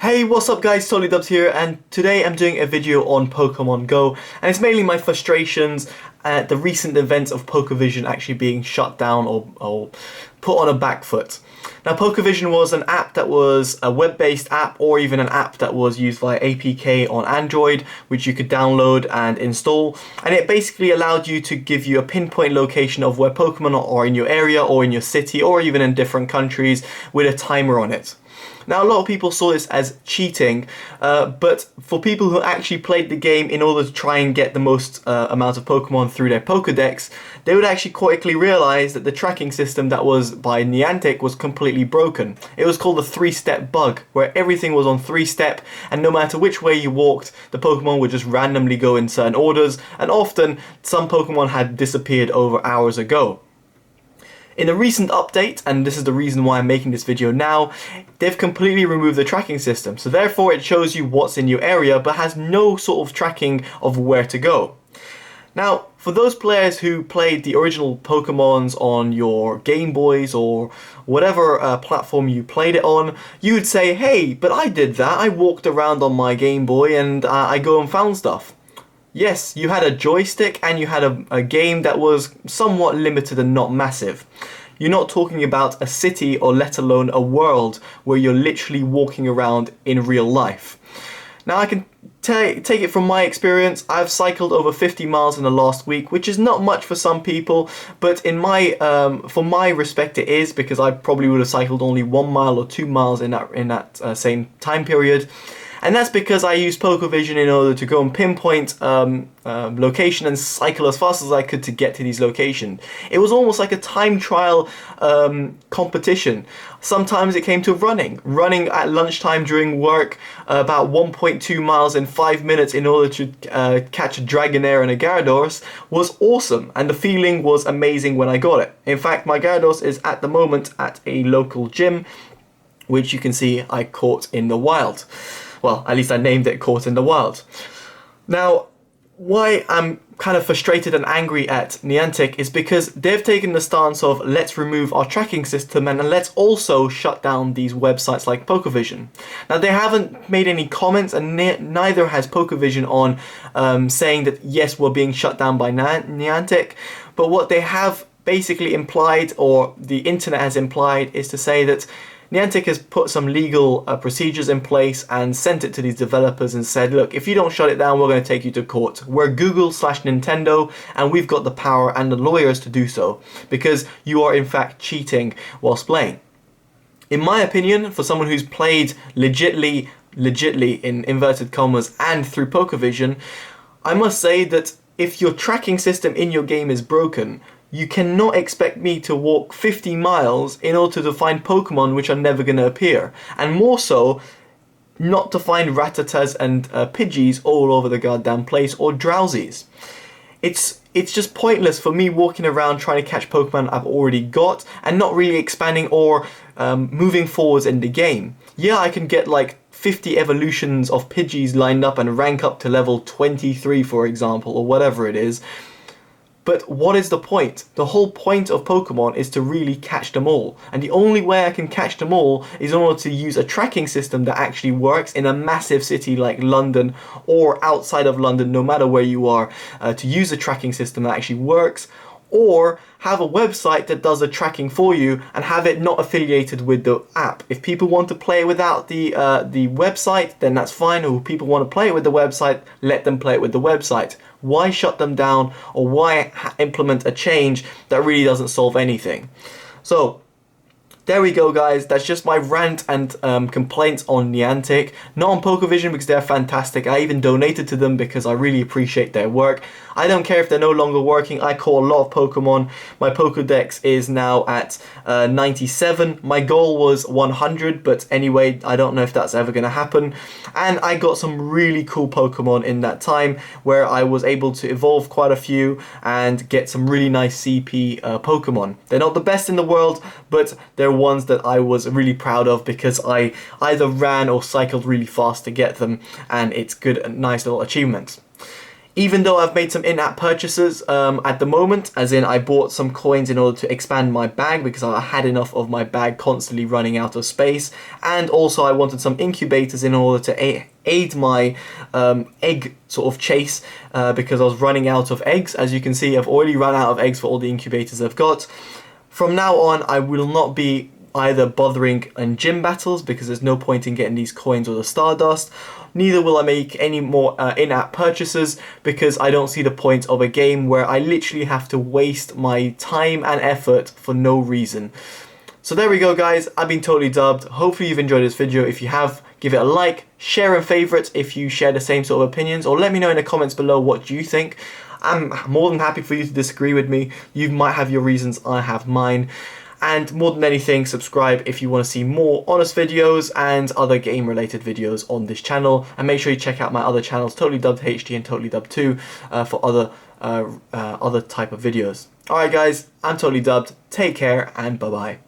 Hey, what's up guys, Totallydubbed here, and today I'm doing a video on Pokemon Go, and it's mainly my frustrations at the recent events of Pokevision actually being shut down or put on a back foot. Now, Pokevision was an app that was a web-based app, or even an app that was used via APK on Android, which you could download and install, and it basically allowed you to give you a pinpoint location of where Pokemon are in your area, or in your city, or even in different countries with a timer on it. Now, a lot of people saw this as cheating, but for people who actually played the game in order to try and get the most amount of Pokemon through their Pokedex, they would actually quickly realize that the tracking system that was by Niantic was completely broken. It was called the 3-step bug, where everything was on 3-step, and no matter which way you walked, the Pokemon would just randomly go in certain orders, and often some Pokemon had disappeared over hours ago. In a recent update, and this is the reason why I'm making this video now, they've completely removed the tracking system, so therefore it shows you what's in your area but has no sort of tracking of where to go. Now, for those players who played the original Pokemons on your Game Boys or whatever platform you played it on, you would say, hey, but I did that, I walked around on my Game Boy and I go and found stuff. Yes, you had a joystick and you had a game that was somewhat limited and not massive. You're not talking about a city or let alone a world where you're literally walking around in real life. Now, I can take it from my experience. I've cycled over 50 miles in the last week, which is not much for some people, but in my for my respect it is, because I probably would have cycled only 1 mile or 2 miles in that same time period. And that's because I used Pokevision in order to go and pinpoint location and cycle as fast as I could to get to these locations. It was almost like a time trial competition. Sometimes it came to running at lunchtime during work about 1.2 miles in 5 minutes in order to catch a Dragonair and a Gyarados was awesome, and the feeling was amazing when I got it. In fact, my Gyarados is at the moment at a local gym, which you can see I caught in the wild. Well, at least I named it Caught in the Wild. Now, why I'm kind of frustrated and angry at Niantic is because they've taken the stance of let's remove our tracking system and let's also shut down these websites like Pokevision. Now, they haven't made any comments, and neither has Pokevision on saying that yes, we're being shut down by Niantic, but what they have basically implied, or the internet has implied, is to say that Niantic has put some legal procedures in place and sent it to these developers and said, look, if you don't shut it down, we're going to take you to court. We're Google/Nintendo, and we've got the power and the lawyers to do so, because you are in fact cheating whilst playing. In my opinion, for someone who's played legitly in inverted commas and through Pokevision, I must say that if your tracking system in your game is broken, you cannot expect me to walk 50 miles in order to find Pokemon which are never going to appear. And more so, not to find Rattatas and Pidgeys all over the goddamn place, or Drowsies. It's just pointless for me walking around trying to catch Pokemon I've already got and not really expanding or moving forwards in the game. Yeah, I can get like 50 evolutions of Pidgeys lined up and rank up to level 23, for example, or whatever it is. But what is the point? The whole point of Pokemon is to really catch them all. And the only way I can catch them all is in order to use a tracking system that actually works in a massive city like London, or outside of London, no matter where you are, to use a tracking system that actually works, or have a website that does the tracking for you and have it not affiliated with the app. If people want to play without the website, then that's fine. Or if people want to play it with the website, let them play it with the website. Why shut them down, or why implement a change that really doesn't solve anything? So, there we go, guys. That's just my rant and complaints on Niantic. Not on Pokevision, because they're fantastic. I even donated to them because I really appreciate their work. I don't care if they're no longer working. I caught a lot of Pokemon. My Pokedex is now at 97. My goal was 100, but anyway, I don't know if that's ever going to happen. And I got some really cool Pokemon in that time, where I was able to evolve quite a few and get some really nice CP Pokemon. They're not the best in the world, but they're ones that I was really proud of because I either ran or cycled really fast to get them, and it's good and nice little achievements. Even though I've made some in-app purchases at the moment, as in I bought some coins in order to expand my bag because I had enough of my bag constantly running out of space, and also I wanted some incubators in order to aid my egg sort of chase because I was running out of eggs. As you can see, I've already run out of eggs for all the incubators I've got. From now on, I will not be either bothering in gym battles because there's no point in getting these coins or the Stardust. Neither will I make any more in-app purchases because I don't see the point of a game where I literally have to waste my time and effort for no reason. So there we go, guys. I've been Totally Dubbed. Hopefully you've enjoyed this video. If you have, give it a like, share and favorite if you share the same sort of opinions, or let me know in the comments below what you think. I'm more than happy for you to disagree with me. You might have your reasons, I have mine. And more than anything, subscribe if you want to see more honest videos and other game related videos on this channel. And make sure you check out my other channels, Totallydubbed HD and Totallydubbed 2, for other type of videos. Alright guys, I'm Totallydubbed. Take care and bye bye.